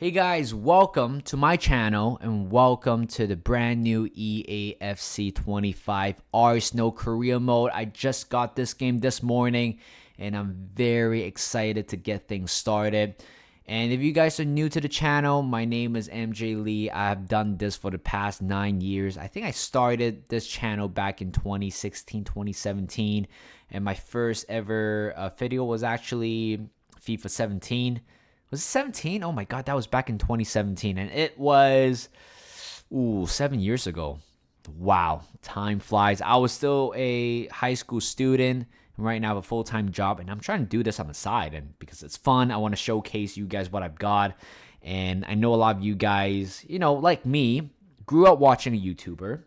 Hey guys, welcome to my channel and welcome to the brand new EAFC 25 Arsenal Career Mode. I just got this game this morning and I'm very excited to get things started. And if you guys are new to the channel, my name is MJ Lee. I've done this for the past 9 years. I think I started this channel back in 2016, 2017. And my first ever video was actually FIFA 17. Was it 17? Oh my god, that was back in 2017. And it was 7 years ago. Wow, time flies. I was still a high school student. And right now I have a full-time job. And I'm trying to do this on the side. And because it's fun, I want to showcase you guys what I've got. And I know a lot of you guys, like me, grew up watching a YouTuber.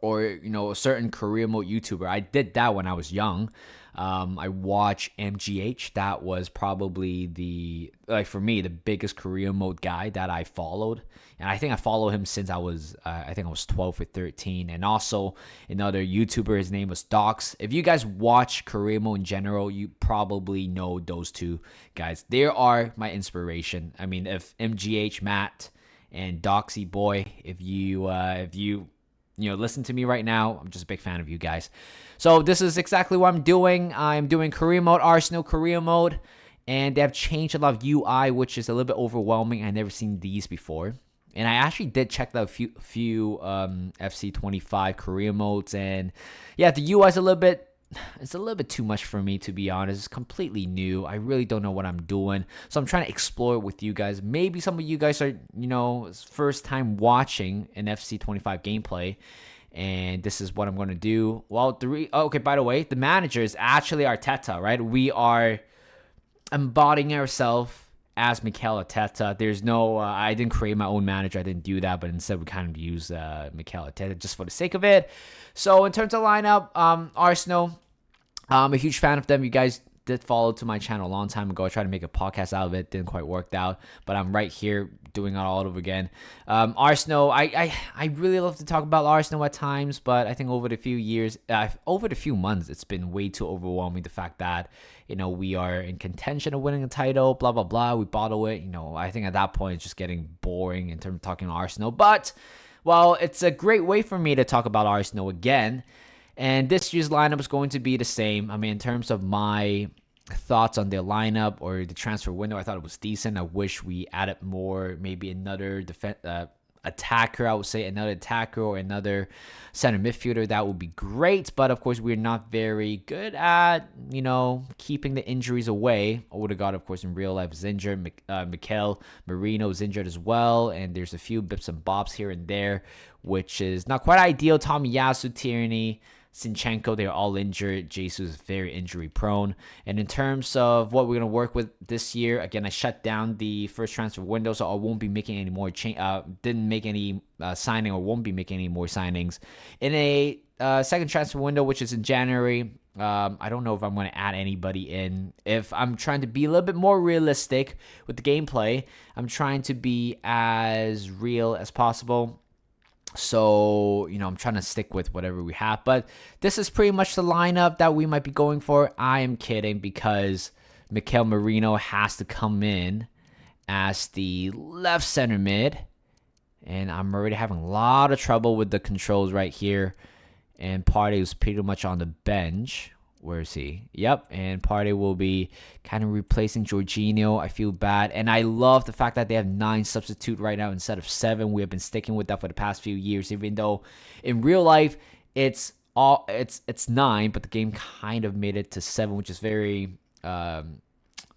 Or, a certain career mode YouTuber. I did that when I was young. I watched MGH. That was probably for me, the biggest career mode guy that I followed. And I think I followed him since I was 12 or 13. And also another YouTuber, his name was Docs. If you guys watch career mode in general, you probably know those two guys. They are my inspiration. I mean, if MGH, Matt, and Doxy Boy, if you listen to me right now, I'm just a big fan of you guys. So this is exactly what I'm doing. I'm doing career mode, Arsenal career mode, and they have changed a lot of UI, which is a little bit overwhelming. I've never seen these before. And I actually did check out a few FC25 career modes, and yeah, the UI is a little bit too much for me, to be honest. It's completely new. I really don't know what I'm doing. So I'm trying to explore it with you guys. Maybe some of you guys are, first time watching an FC25 gameplay. And this is what I'm going to do. Well, by the way, the manager is actually Arteta, right? We are embodying ourselves as Mikel Arteta. There's no, I didn't create my own manager. I didn't do that, but instead we kind of use Mikel Arteta just for the sake of it. So in terms of lineup, Arsenal, I'm a huge fan of them. You guys did follow to my channel a long time ago. I tried to make a podcast out of it. Didn't quite work out, but I'm right here doing it all over again. Arsenal, I really love to talk about Arsenal at times, but I think over the few months, it's been way too overwhelming. The fact that, we are in contention of winning a title, blah, blah, blah. We bottle it. I think at that point, it's just getting boring in terms of talking Arsenal. But, well, it's a great way for me to talk about Arsenal again. And this year's lineup is going to be the same. I mean, in terms of my thoughts on their lineup or the transfer window, I thought it was decent. I wish we added more, maybe another attacker, I would say another attacker or another center midfielder. That would be great. But of course, we're not very good at, keeping the injuries away. Odegaard, of course, in real life is injured. Mikel Merino is injured as well. And there's a few bips and bobs here and there, which is not quite ideal. Tomiyasu, Tierney, Zinchenko, they're all injured. Jesus is very injury prone. And in terms of what we're going to work with this year, again, I shut down the first transfer window, so I won't be making any more didn't make any signing or won't be making any more signings. In a second transfer window, which is in January, I don't know if I'm going to add anybody in. If I'm trying to be a little bit more realistic with the gameplay, I'm trying to be as real as possible. So, I'm trying to stick with whatever we have. But this is pretty much the lineup that we might be going for. I am kidding because Mikel Merino has to come in as the left center mid. And I'm already having a lot of trouble with the controls right here. And Partey was pretty much on the bench. Where is he? Yep, and Partey will be kind of replacing Jorginho. I feel bad. And I love the fact that they have 9 substitute right now instead of 7. We have been sticking with that for the past few years, even though in real life it's 9, but the game kind of made it to 7, which is very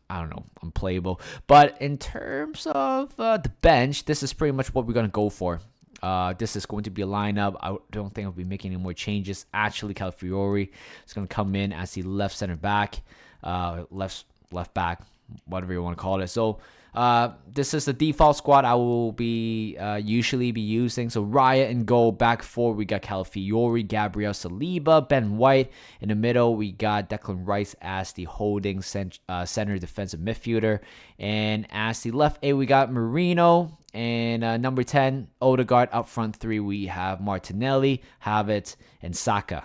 unplayable. But in terms of the bench, this is pretty much what we're going to go for. This is going to be a lineup. I don't think I'll be making any more changes. Actually, Calafiori is going to come in as the left center back, left back, whatever you want to call it. So this is the default squad I will be usually be using. So Raya in goal, back four we got Calafiori, Gabriel Saliba, Ben White. In the middle we got Declan Rice as the holding center defensive midfielder, and as the left A we got Merino. And number 10, Odegaard. Up front 3, we have Martinelli, Havertz, and Saka.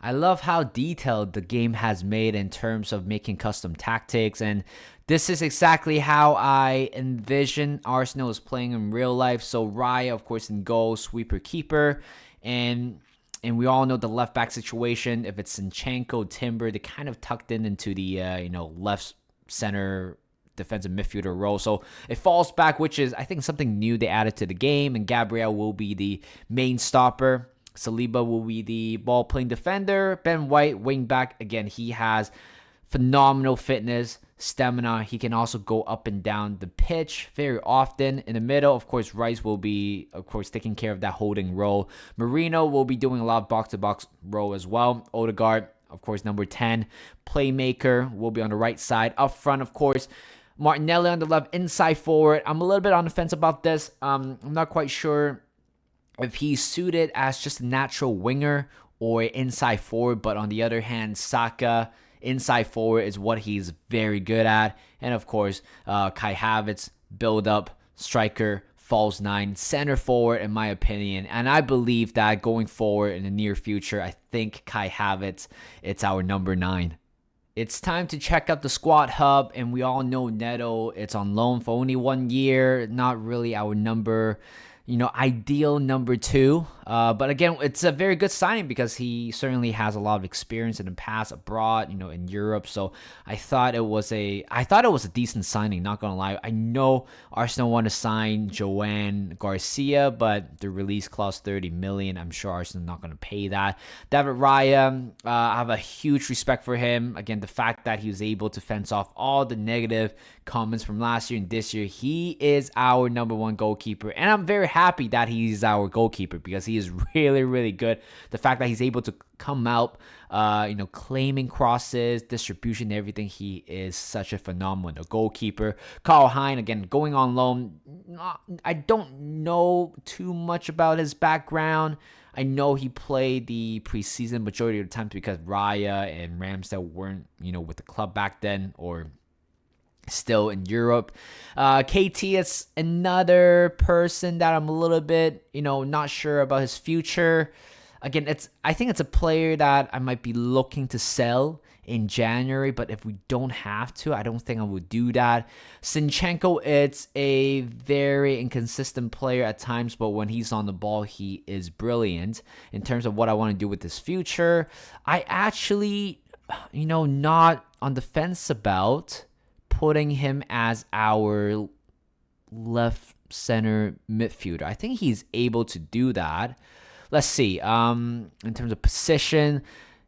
I love how detailed the game has made in terms of making custom tactics, and this is exactly how I envision Arsenal is playing in real life. So Raya, of course, in goal, sweeper, keeper, and we all know the left back situation. If it's Zinchenko, Timber, they kind of tucked into the left center defensive midfielder role. So it falls back, which is I think something new they added to the game. And Gabriel will be the main stopper. Saliba will be the ball playing defender. Ben White, wing back. Again, he has phenomenal fitness, stamina. He can also go up and down the pitch very often. In the middle, of course, Rice will be, of course, taking care of that holding role. Marino will be doing a lot of box-to-box role as well. Odegaard, of course, number 10. Playmaker will be on the right side. Up front, of course, Martinelli on the left, inside forward. I'm a little bit on the fence about this. I'm not quite sure if he's suited as just a natural winger or inside forward, but on the other hand, Saka inside forward is what he's very good at. And of course, Kai Havertz, build up, striker, false nine, center forward, in my opinion. And I believe that going forward in the near future, I think Kai Havertz, it's our number 9. It's time to check out the squad hub, and we all know Neto, it's on loan for only 1 year, not really our ideal number 2. But again, it's a very good signing because he certainly has a lot of experience in the past abroad, in Europe. So I thought it was a decent signing, not gonna lie. I know Arsenal want to sign Joan Garcia, but the release clause 30 million. I'm sure Arsenal not gonna pay that. David Raya, I have a huge respect for him. Again, the fact that he was able to fence off all the negative comments from last year and this year. He is our number 1 goalkeeper, and I'm very happy that he's our goalkeeper because he is really, really good. The fact that he's able to come out, claiming crosses, distribution, everything. He is such a phenomenal goalkeeper. Karl Hein, again, going on loan. I don't know too much about his background. I know he played the preseason majority of the time because Raya and Ramsdale weren't, with the club back then, or still in Europe. KT is another person that I'm a little bit, not sure about his future. Again, I think it's a player that I might be looking to sell in January, but if we don't have to, I don't think I would do that. Zinchenko, it's a very inconsistent player at times, but when he's on the ball, he is brilliant. In terms of what I want to do with his future, I actually, not on the fence about putting him as our left center midfielder. I think he's able to do that. Let's see. In terms of position,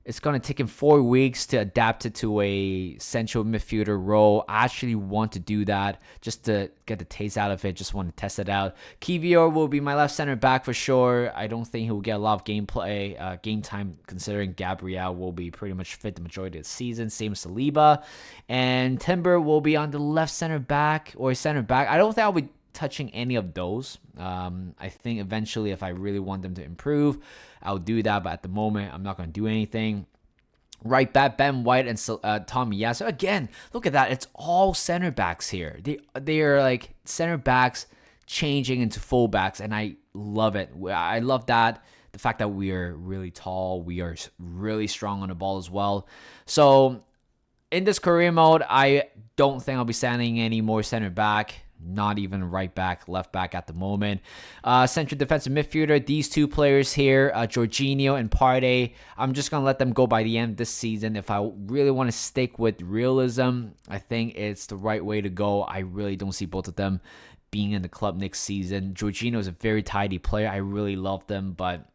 it's going to take him 4 weeks to adapt it to a central midfielder role. I actually want to do that just to get the taste out of it. Just want to test it out. Kivior will be my left center back for sure. I don't think he'll get a lot of game time, considering Gabriel will be pretty much fit the majority of the season. Same as Saliba. And Timber will be on the left center back or center back. I don't think I'll be touching any of those. I think eventually, if I really want them to improve, I'll do that. But at the moment, I'm not going to do anything. Right back, Ben White and Tommy Yasu. Again, look at that. It's all center backs here. They are like center backs changing into full backs, and I love it. I love that. The fact that we are really tall, we are really strong on the ball as well. So in this career mode, I don't think I'll be standing any more center back. Not even right back, left back at the moment. Central defensive midfielder, these two players here, Jorginho and Partey. I'm just going to let them go by the end of this season. If I really want to stick with realism, I think it's the right way to go. I really don't see both of them being in the club next season. Jorginho is a very tidy player. I really love them, but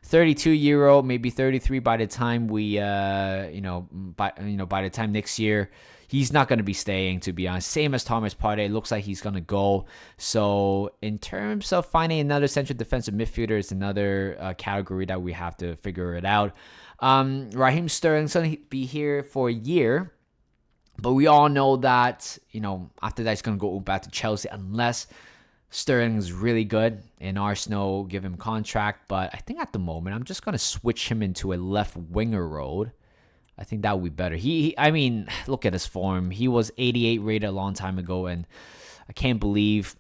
32-year-old, maybe 33 by the time we, by the time next year. He's not going to be staying, to be honest. Same as Thomas Partey. It looks like he's going to go. So in terms of finding another central defensive midfielder, it's another category that we have to figure it out. Raheem Sterling's going to be here for a year. But we all know that, after that, he's going to go back to Chelsea unless Sterling is really good and Arsenal give him contract. But I think at the moment, I'm just going to switch him into a left winger role. I think that would be better. Look at his form. He was 88 rated a long time ago, and I can't believe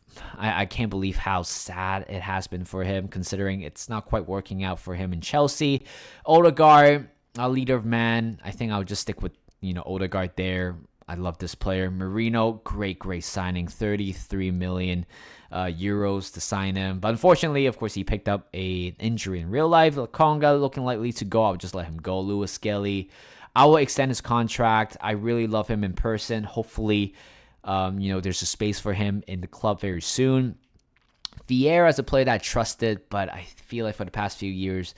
how sad it has been for him, considering it's not quite working out for him in Chelsea. Odegaard, leader of man, I think I'll just stick with, Odegaard there. I love this player. Marino, great signing. 33 million euros to sign him. But unfortunately, of course, he picked up an injury in real life. Conga looking likely to go. I'll just let him go. Lewis Skelly, I will extend his contract. I really love him in person. Hopefully, there's a space for him in the club very soon. Vieira is a player that I trusted, but I feel like for the past few years,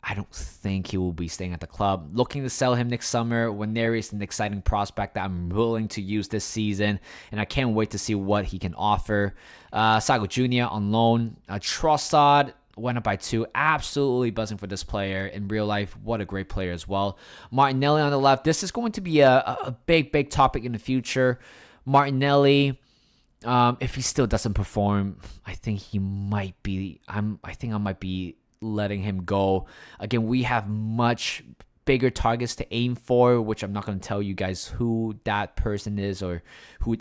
I don't think he will be staying at the club. Looking to sell him next summer when there is an exciting prospect that I'm willing to use this season, and I can't wait to see what he can offer. Sago Jr. on loan. Trossard went up by 2. Absolutely buzzing for this player. In real life, what a great player as well. Martinelli on the left. This is going to be a big topic in the future. Martinelli, if he still doesn't perform, I think I might be letting him go. Again, we have much bigger targets to aim for, which I'm not going to tell you guys who that person is or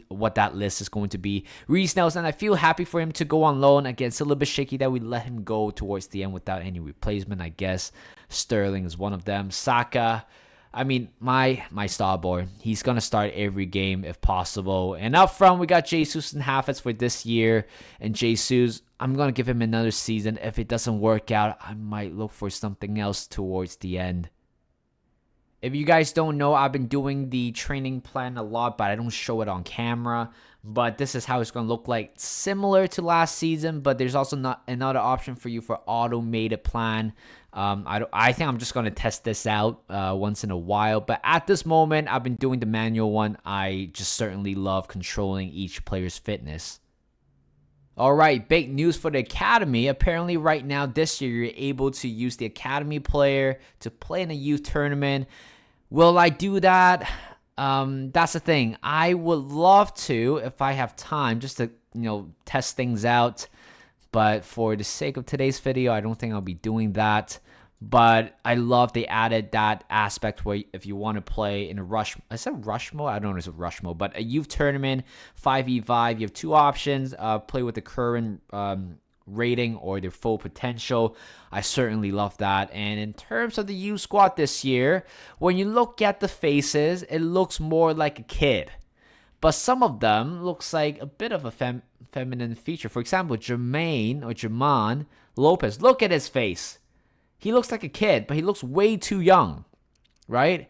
what that list is going to be. Reece Nelson, I feel happy for him to go on loan. Again, it's a little bit shaky that we let him go towards the end without any replacement, I guess. Sterling is one of them. Saka, I mean, my starboard. He's going to start every game if possible. And up front, we got Jesus and Havertz for this year. And Jesus, I'm going to give him another season. If it doesn't work out, I might look for something else towards the end. If you guys don't know, I've been doing the training plan a lot, but I don't show it on camera. But this is how it's going to look like. Similar to last season, but there's also not another option for you for automated plan. I think I'm just going to test this out once in a while. But at this moment, I've been doing the manual one. I just certainly love controlling each player's fitness. All right, big news for the Academy. Apparently right now, this year, you're able to use the Academy player to play in a youth tournament. Will I do that? That's the thing. I would love to if I have time just to, test things out. But for the sake of today's video, I don't think I'll be doing that. But I love they added that aspect where if you want to play in a rush, I said rush mode? I don't know if it's a rush mode, but a youth tournament, 5v5, you have 2 options. Play with the current rating or their full potential. I certainly love that. And in terms of the youth squad this year, when you look at the faces, it looks more like a kid. But some of them looks like a bit of a feminine feature. For example, Jermaine Lopez. Look at his face. He looks like a kid, but he looks way too young, right?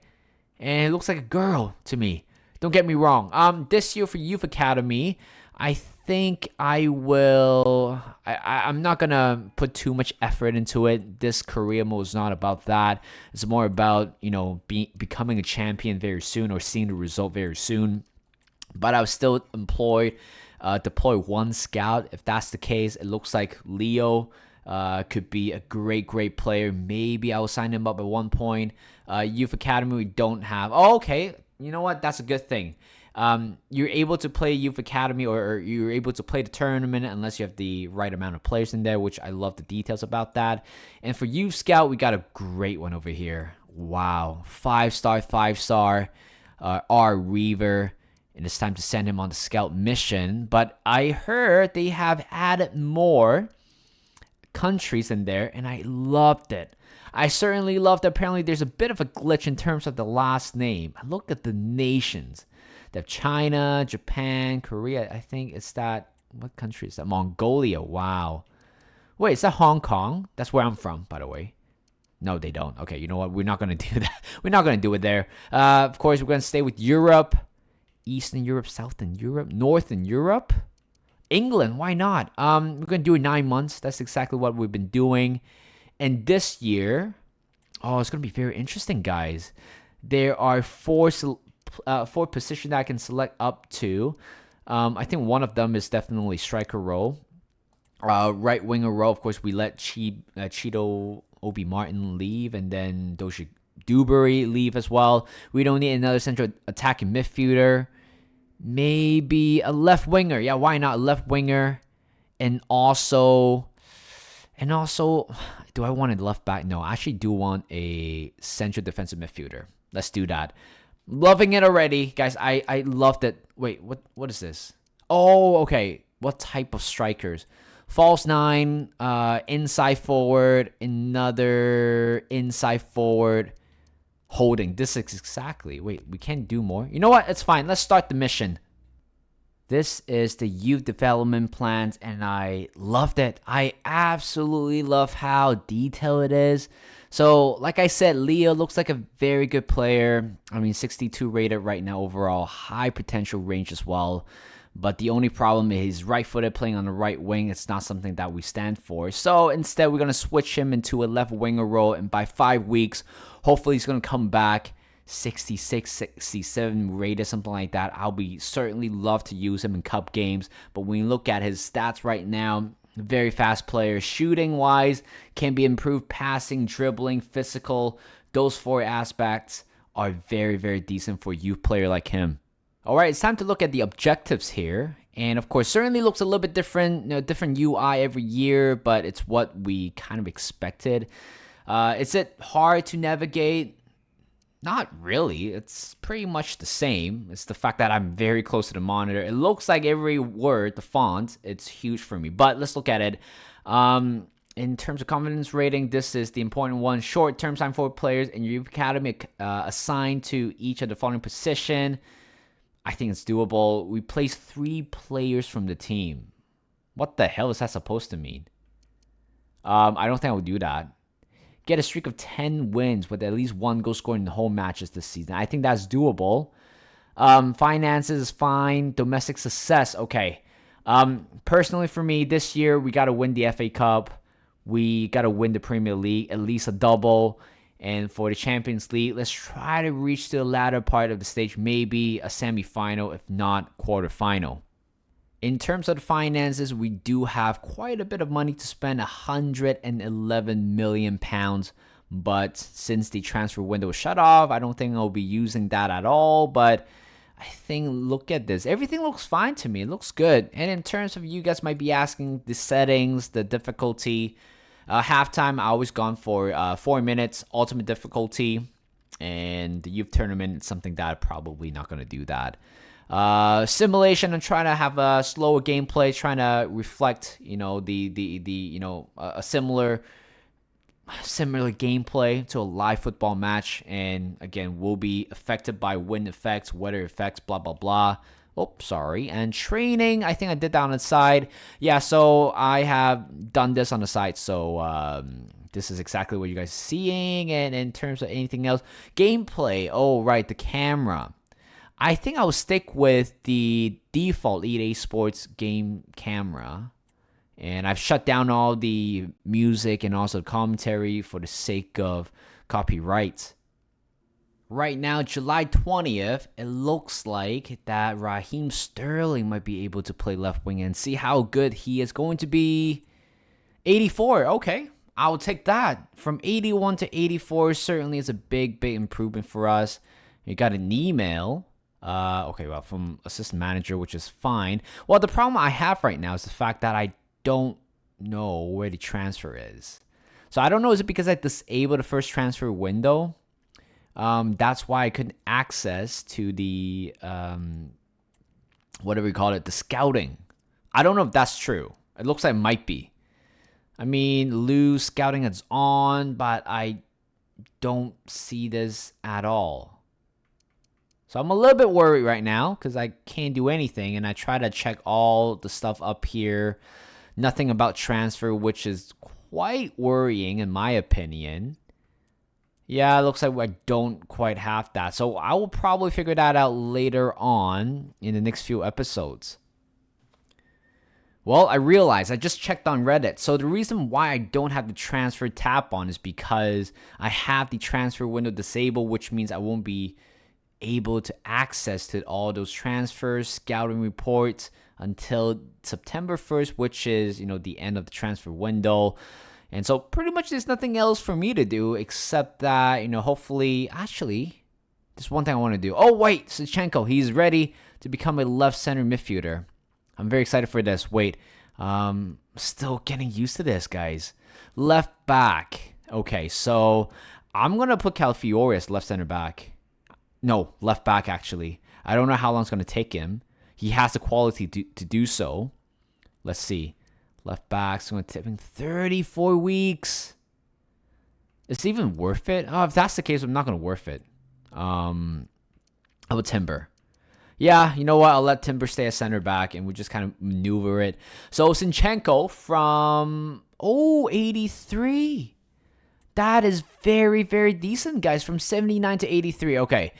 And he looks like a girl to me. Don't get me wrong. This year for Youth Academy, I think I will. I'm not gonna put too much effort into it. This career mode is not about that. It's more about becoming a champion very soon or seeing the result very soon. But I was still deploy 1 scout. If that's the case, it looks like Leo could be a great player. Maybe I will sign him up at one point. Youth Academy, we don't have. Oh, okay. You know what? That's a good thing. You're able to play Youth Academy or you're able to play the tournament unless you have the right amount of players in there, which I love the details about that. And for Youth Scout, we got a great one over here. Wow. 5-star, R. Reaver. And it's time to send him on the scout mission. But I heard they have added more countries in there, and I loved it. I certainly loved it. Apparently, there's a bit of a glitch in terms of the last name. I looked at the nations. They have China, Japan, Korea. I think it's that. What country is that? Mongolia. Wow. Wait, is that Hong Kong? That's where I'm from, by the way. No, they don't. Okay, you know what? We're not going to do that. We're not going to do it there. Of course, we're going to stay with Europe. Eastern Europe, Southern Europe, Northern Europe, England. Why not? We're going to do it 9 months. That's exactly what we've been doing. And this year, it's going to be very interesting, guys. There are 4 positions that I can select up to. I think one of them is definitely striker role. Right winger role, of course, we let Cheeto Obi Martin leave, and then Doshi Dewberry leave as well. We don't need another central attacking midfielder. Maybe a left winger. Yeah, why not a left winger? And also, do I want a left back? No, I actually do want a central defensive midfielder. Let's do that. Loving it already, guys. I loved it. Wait, what is this? Oh, okay. What type of strikers? False 9, inside forward, another inside forward. Holding. This is exactly. Wait, we can't do more. You know what? It's fine. Let's start the mission. This is the youth development plans, and I loved it. I absolutely love how detailed it is. So, like I said, Leo looks like a very good player. I mean, 62 rated right now overall. High potential range as well. But the only problem is he's right-footed, playing on the right wing. It's not something that we stand for. So instead, we're going to switch him into a left winger role. And by 5 weeks, hopefully he's going to come back 66, 67 rated, something like that. I'll be certainly love to use him in cup games. But when you look at his stats right now, very fast player. Shooting-wise, can be improved. Passing, dribbling, physical. Those 4 aspects are very, very decent for a youth player like him. All right, it's time to look at the objectives here. And of course, certainly looks a little bit different, different UI every year, but it's what we kind of expected. Is it hard to navigate? Not really. It's pretty much the same. It's the fact that I'm very close to the monitor. It looks like every word, the font, it's huge for me. But let's look at it. In terms of confidence rating, this is the important one. Short-term sign forward players in your youth academy assigned to each of the following position. I think it's doable. We place 3 players from the team. What the hell is that supposed to mean? I don't think I would do that. Get a streak of 10 wins with at least 1 goal scored in the whole matches this season. I think that's doable. Finances is fine. Domestic success, okay. Personally for me, this year, we got to win the FA Cup. We got to win the Premier League, at least a double. And for the Champions League, let's try to reach to the latter part of the stage, maybe a semi-final, if not quarterfinal. In terms of the finances, we do have quite a bit of money to spend, £111 million. But since the transfer window was shut off, I don't think I'll be using that at all. But I think, look at this. Everything looks fine to me. It looks good. And in terms of, you guys might be asking the settings, the difficulty. Halftime, I always gone for 4 minutes, ultimate difficulty, and the youth tournament is something that I'm probably not going to do that. Simulation, I'm trying to have a slower gameplay, trying to reflect, a similar gameplay to a live football match, and again, will be affected by wind effects, weather effects, blah, blah, blah. Oh, sorry. And training, I think I did that on the side. Yeah, so I have done this on the side. So this is exactly what you guys are seeing. And in terms of anything else, gameplay. Oh, right, the camera. I think I'll stick with the default EA Sports game camera. And I've shut down all the music and also commentary for the sake of copyright. Right now, July 20th, it looks like that Raheem Sterling might be able to play left wing, and see how good he is going to be. 84, okay. I'll take that. From 81 to 84 certainly is a big, big improvement for us. You got an email. From assistant manager, which is fine. Well, the problem I have right now is the fact that I don't know where the transfer is. So I don't know, is it because I disabled the first transfer window? That's why I couldn't access to the, whatever you call it, the scouting. I don't know if that's true. It looks like it might be. I mean, Lou scouting is on, but I don't see this at all. So I'm a little bit worried right now because I can't do anything, and I try to check all the stuff up here. Nothing about transfer, which is quite worrying in my opinion. Yeah, it looks like I don't quite have that. So I will probably figure that out later on in the next few episodes. Well, I realized I just checked on Reddit. So the reason why I don't have the transfer tab on is because I have the transfer window disabled, which means I won't be able to access to all those transfers, scouting reports until September 1st, which is, the end of the transfer window. And so pretty much there's nothing else for me to do except that, hopefully, actually, there's one thing I want to do. Oh, wait, Zinchenko, he's ready to become a left center midfielder. I'm very excited for this. Wait, still getting used to this, guys. Left back. Okay, so I'm going to put Calafiori as left center back. No, left back, actually. I don't know how long it's going to take him. He has the quality to do so. Let's see. Left back's going to take him 34 weeks. Is it even worth it? Oh, if that's the case, I'm not gonna worth it. How about Timber? Yeah, you know what? I'll let Timber stay a center back and we just kind of maneuver it. So Sinchenko from 83. That is very, very decent, guys. From 79 to 83. Okay.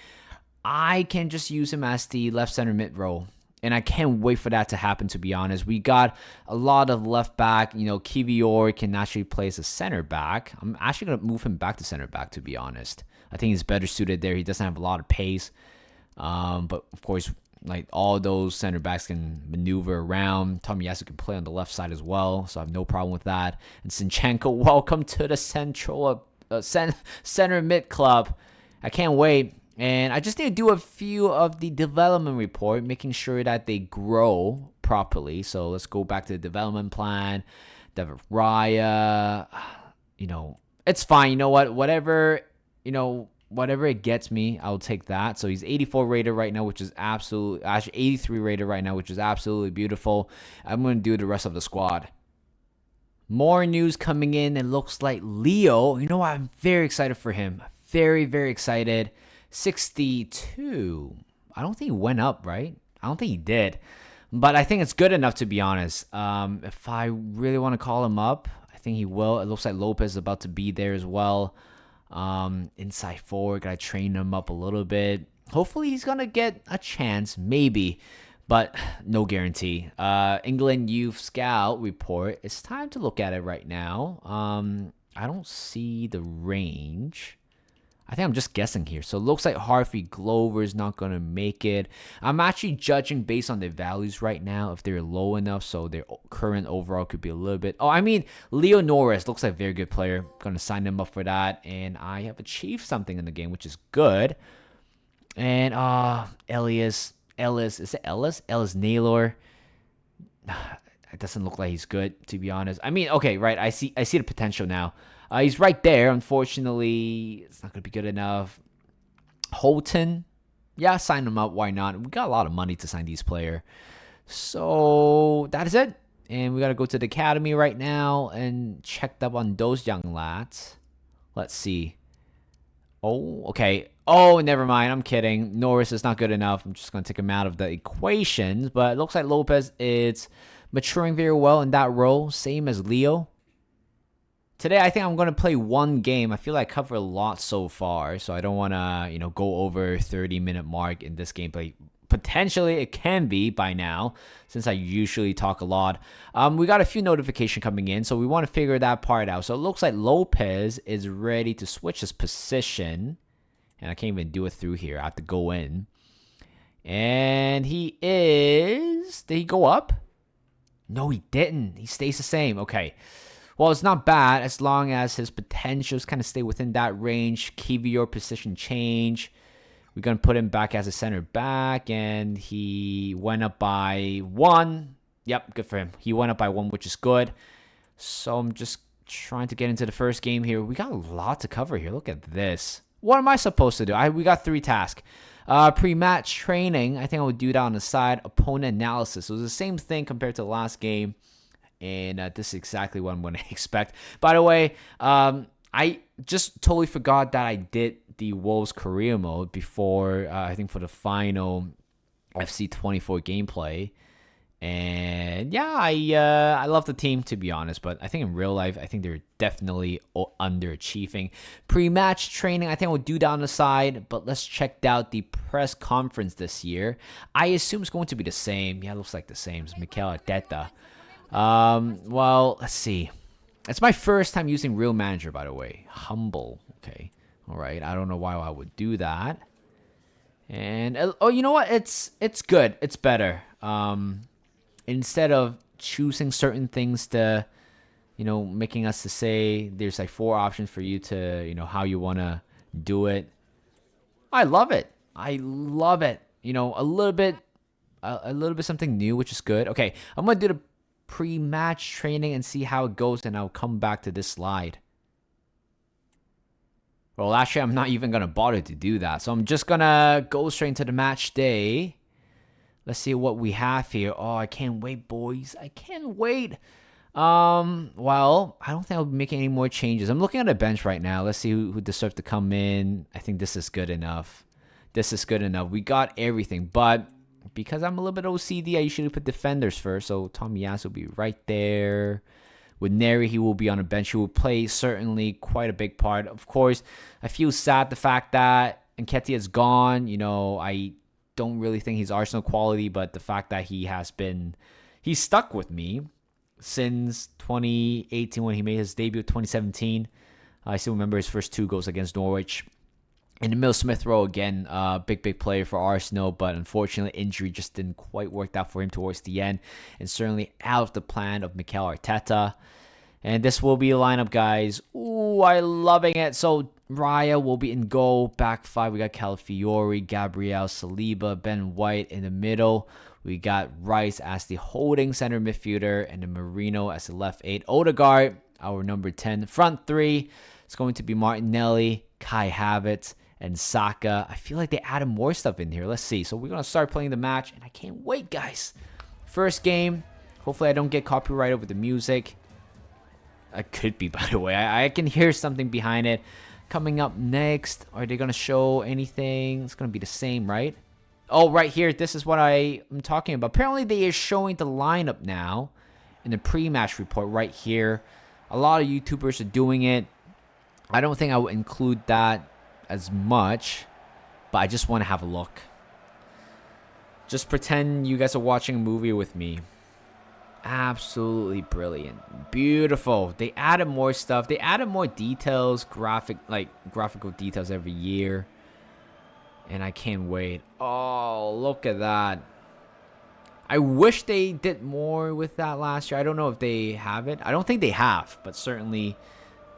I can just use him as the left center mid role. And I can't wait for that to happen, to be honest. We got a lot of left back. Kivior can actually play as a center back. I'm actually going to move him back to center back, to be honest. I think he's better suited there. He doesn't have a lot of pace. But, of course, like all those center backs can maneuver around. Tomiyasu can play on the left side as well, so I have no problem with that. And Sinchenko, welcome to the center mid club. I can't wait. And I just need to do a few of the development report, making sure that they grow properly. So let's go back to the development plan. David Raya, it's fine. You know what? Whatever it gets me, I'll take that. So he's 84 rated right now, which is actually 83 rated right now, which is absolutely beautiful. I'm going to do the rest of the squad. More news coming in. It looks like Leo. You know what? I'm very excited for him. Very, very excited. 62. I don't think he went up, right? I don't think he did. But I think it's good enough, to be honest. If I really want to call him up, I think he will. It looks like Lopez is about to be there as well. Inside forward, gotta train him up a little bit. Hopefully he's gonna get a chance, maybe, but no guarantee. England Youth Scout report. It's time to look at it right now. I don't see the range. I think I'm just guessing here. So it looks like Harvey Glover is not going to make it. I'm actually judging based on their values right now, if they're low enough, so their current overall could be a little bit. Leo Norris looks like a very good player. Going to sign him up for that. And I have achieved something in the game, which is good. And Ellis. Is it Ellis? Ellis Naylor. It doesn't look like he's good, to be honest. Okay, right. I see the potential now. He's right there. Unfortunately, it's not going to be good enough. Holton. Yeah, sign him up. Why not? We got a lot of money to sign these players. So, that is it. And we got to go to the academy right now and check up on those young lads. Let's see. Oh, okay. Oh, never mind. I'm kidding. Norris is not good enough. I'm just going to take him out of the equations. But it looks like Lopez is maturing very well in that role. Same as Leo. Today, I think I'm going to play one game. I feel like I covered a lot so far, so I don't want to, go over 30-minute mark in this gameplay. Potentially, it can be by now, since I usually talk a lot. We got a few notifications coming in, so we want to figure that part out. So it looks like Lopez is ready to switch his position, and I can't even do it through here. I have to go in. And he is... Did he go up? No, he didn't. He stays the same. Okay. Well, it's not bad as long as his potentials kind of stay within that range. Kivior position change. We're going to put him back as a center back, and he went up by 1. Yep, good for him. He went up by 1, which is good. So I'm just trying to get into the first game here. We got a lot to cover here. Look at this. What am I supposed to do? We got 3 tasks. Pre-match training. I think I would do that on the side. Opponent analysis. So it's the same thing compared to the last game. And this is exactly what I'm going to expect. By the way, I just totally forgot that I did the Wolves career mode before, I think for the final FC24 gameplay. And yeah, I love the team, to be honest. But I think in real life, I think they're definitely underachieving. Pre-match training, I think I'll do that on the side. But let's check out the press conference this year. I assume it's going to be the same. Yeah, it looks like the same. It's Mikel Arteta. Well, let's see. It's my first time using Real Manager, by the way. Humble. Okay. All right. I don't know why I would do that. And you know what? It's good. It's better. Instead of choosing certain things to, making us to say there's like 4 options for you to, how you want to do it. I love it. A little bit something new, which is good. Okay. I'm going to do the pre-match training and see how it goes, and I'll come back to this slide. Well, actually, I'm not even going to bother to do that. So I'm just going to go straight into the match day. Let's see what we have here. Oh, I can't wait, boys. I can't wait. Well, I don't think I'll be making any more changes. I'm looking at the bench right now. Let's see who deserves to come in. I think this is good enough. This is good enough. We got everything, but because I'm a little bit OCD, I usually put defenders first. So Tomiyasu will be right there. With Neri, he will be on the bench. He will play certainly quite a big part. Of course, I feel sad the fact that Nketiah is gone. You know, I don't really think he's Arsenal quality, but the fact that he's stuck with me since 2018 when he made his debut. 2017, I still remember his first 2 goals against Norwich. And Emil Smith Rowe, again, big player for Arsenal, but unfortunately injury just didn't quite work out for him towards the end, and certainly out of the plan of Mikel Arteta. And this will be a lineup, guys. Ooh, I'm loving it. So Raya will be in goal. Back 5, we got Calafiori, Gabriel, Saliba, Ben White in the middle. We got Rice as the holding center midfielder, and then Marino as the left 8. Odegaard, our number 10. Front 3, it's going to be Martinelli, Kai Havertz, and Saka. I feel like they added more stuff in here. Let's see. So we're going to start playing the match, and I can't wait, guys. First game. Hopefully I don't get copyrighted with the music. I could be, by the way. I can hear something behind it. Coming up next, are they going to show anything? It's going to be the same, right? Oh, right here. This is what I am talking about. Apparently they are showing the lineup now in the pre-match report right here. A lot of YouTubers are doing it. I don't think I would include that as much, but I just want to have a look. Just pretend you guys are watching a movie with me. Absolutely brilliant. Beautiful. They added more stuff. They added more details, graphical details every year. And I can't wait. Oh, look at that. I wish they did more with that last year. I don't know if they have it. I don't think they have, but certainly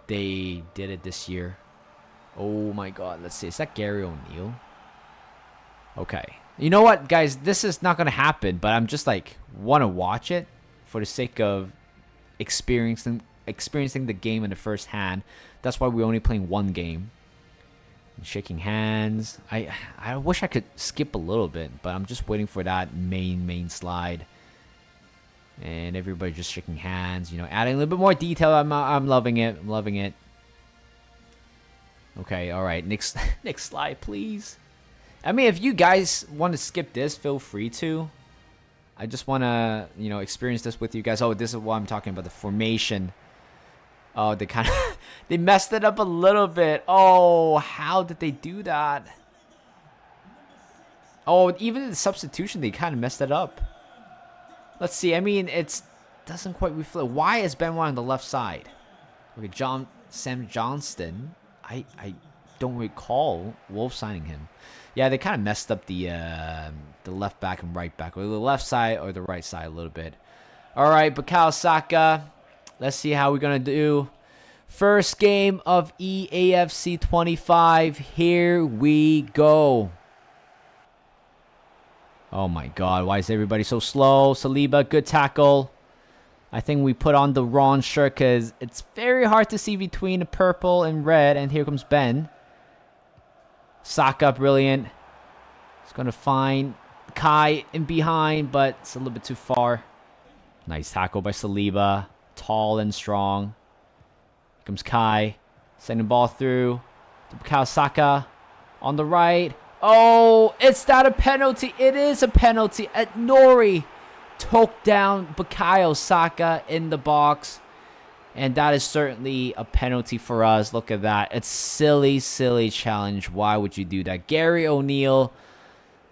they did it this year. Oh my god, let's see. Is that Gary O'Neill? Okay. You know what, guys? This is not going to happen, but I'm just like, want to watch it for the sake of experiencing the game in the first hand. That's why we're only playing one game. Shaking hands. I wish I could skip a little bit, but I'm just waiting for that main slide. And everybody just shaking hands, you know, adding a little bit more detail. I'm loving it. I'm loving it. Okay, all right. Next slide, please. I mean, if you guys want to skip this, feel free to. I just want to, you know, experience this with you guys. Oh, this is what I'm talking about, the formation. Oh, they kind of they messed it up a little bit. Oh, how did they do that? Oh, even the substitution, they kind of messed it up. Let's see. I mean, it doesn't quite reflect. Why is Ben White on the left side? Okay, Sam Johnston. I don't recall Wolves signing him. Yeah, they kind of messed up the left back and right back, or the left side or the right side a little bit. All right, Bukayo Saka. Let's see how we're gonna do. First game of EAFC 25. Here we go. Oh my god, why is everybody so slow? Saliba, good tackle. I think we put on the wrong shirt because it's very hard to see between the purple and red. And here comes Ben. Saka, brilliant. He's going to find Kai in behind, but it's a little bit too far. Nice tackle by Saliba. Tall and strong. Here comes Kai. Sending the ball through to Bukayo Saka on the right. Oh, is that a penalty? It is a penalty. At Nori took down Bukayo Saka in the box. And that is certainly a penalty for us. Look at that. It's silly challenge. Why would you do that? Gary O'Neill.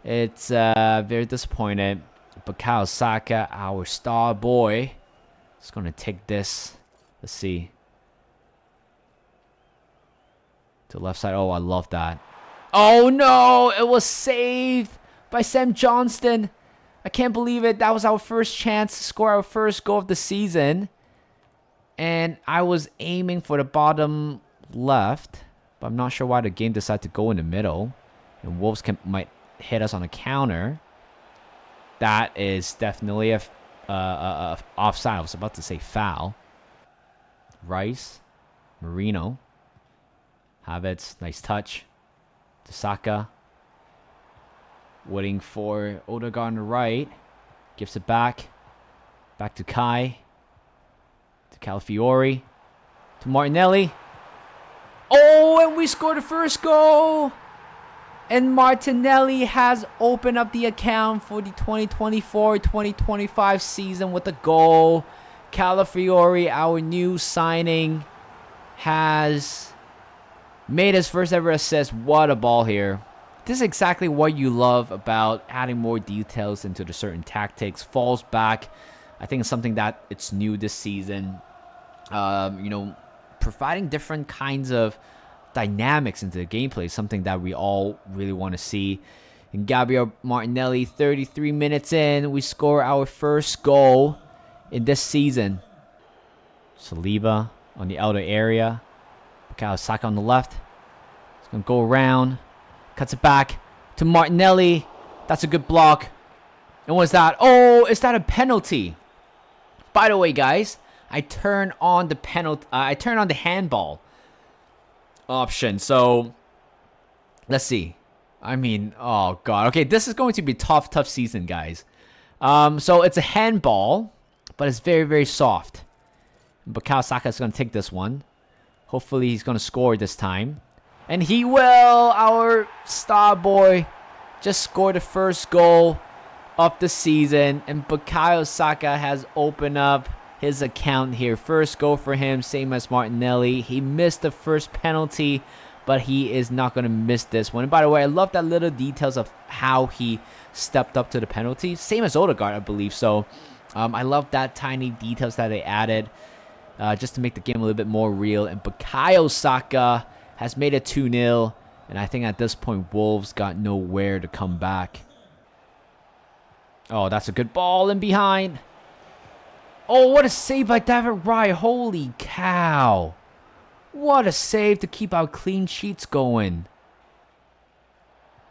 It's very disappointed. Bukayo Saka, our star boy, is going to take this. Let's see. To the left side. Oh, I love that. Oh, no. It was saved by Sam Johnston. I can't believe it. That was our first chance to score our first goal of the season. And I was aiming for the bottom left. But I'm not sure why the game decided to go in the middle. And Wolves might hit us on a counter. That is definitely a offside. I was about to say foul. Rice. Marino. Havertz. Nice touch. To Saka. Waiting for Odegaard on the right. Gives it back. Back to Kai. To Calafiori. To Martinelli. Oh, and we scored the first goal. And Martinelli has opened up the account for the 2024-2025 season with a goal. Calafiori, our new signing, has made his first ever assist. What a ball here. This is exactly what you love about adding more details into the certain tactics. Falls back. I think it's something that it's new this season. Providing different kinds of dynamics into the gameplay is something that we all really want to see. And Gabriel Martinelli, 33 minutes in, we score our first goal in this season. Saliba on the outer area. Bukayo Saka on the left. He's going to go around. Cuts it back to Martinelli. That's a good block. And what's that? Oh, is that a penalty? By the way, guys, I turned on the handball option. So let's see. Oh god. Okay, this is going to be a tough season, guys. So it's a handball, but it's very, very soft. Bukayo Saka is going to take this one. Hopefully he's going to score this time. And he will. Our star boy just scored the first goal of the season. And Bukayo Saka has opened up his account here. First goal for him, same as Martinelli. He missed the first penalty, but he is not going to miss this one. And by the way, I love that little details of how he stepped up to the penalty. Same as Odegaard, I believe. So I love that tiny details that they added just to make the game a little bit more real. And Bukayo Saka has made it 2-0. And I think at this point, Wolves got nowhere to come back. Oh, that's a good ball in behind. Oh, what a save by David Raya. Holy cow. What a save to keep our clean sheets going.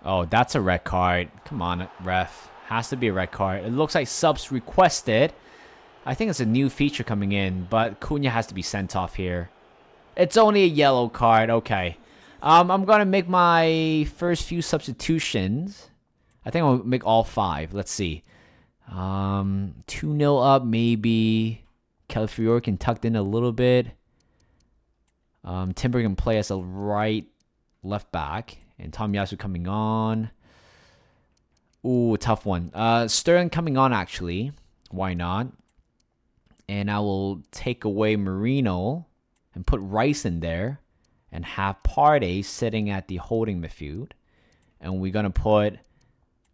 Oh, that's a red card. Come on, ref. Has to be a red card. It looks like subs requested. I think it's a new feature coming in, but Cunha has to be sent off here. It's only a yellow card. Okay. I'm going to make my first few substitutions. I think I'll make all 5. Let's see. 2-0 up, maybe. Calafiori can tuck in a little bit. Timber can play as a left back. And Tomiyasu coming on. Ooh, tough one. Sterling coming on, actually. Why not? And I will take away Marino and put Rice in there. And have Partey sitting at the holding midfield. And we're going to put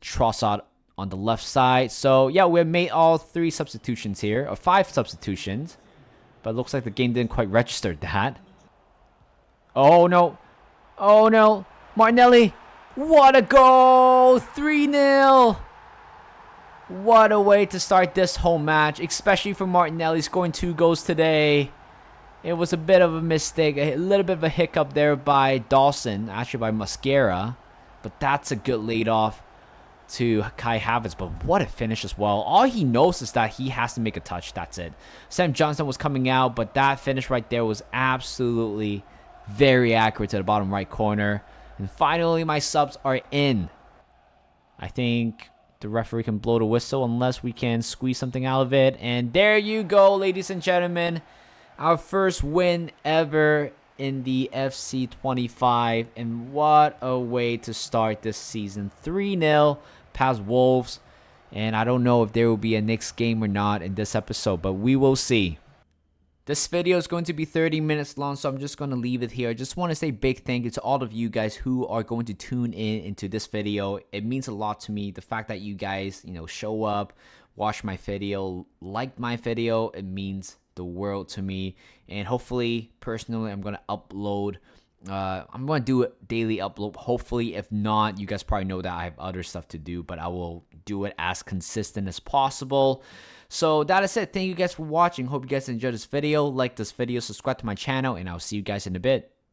Trossard on the left side. So, yeah, we have made all 3 substitutions here. Or 5 substitutions. But it looks like the game didn't quite register that. Oh, no. Oh, no. Martinelli. What a goal. 3-0. What a way to start this whole match. Especially for Martinelli scoring 2 goals today. It was a bit of a mistake. A little bit of a hiccup there by Dawson. Actually by Mascara. But that's a good lead off to Kai Havertz. But what a finish as well. All he knows is that he has to make a touch. That's it. Sam Johnson was coming out. But that finish right there was absolutely very accurate to the bottom right corner. And finally my subs are in. I think the referee can blow the whistle unless we can squeeze something out of it. And there you go, ladies and gentlemen. Our first win ever in the FC25. And what a way to start this season. 3-0 past Wolves. And I don't know if there will be a next game or not in this episode, but we will see. This video is going to be 30 minutes long, so I'm just going to leave it here. I just want to say big thank you to all of you guys who are going to tune in into this video. It means a lot to me. The fact that you guys, show up, watch my video, like my video, it means the world to me. And hopefully, personally, I'm going to upload. I'm going to do a daily upload. Hopefully, if not, you guys probably know that I have other stuff to do, but I will do it as consistent as possible. So that is it. Thank you guys for watching. Hope you guys enjoyed this video. Like this video, subscribe to my channel, and I'll see you guys in a bit.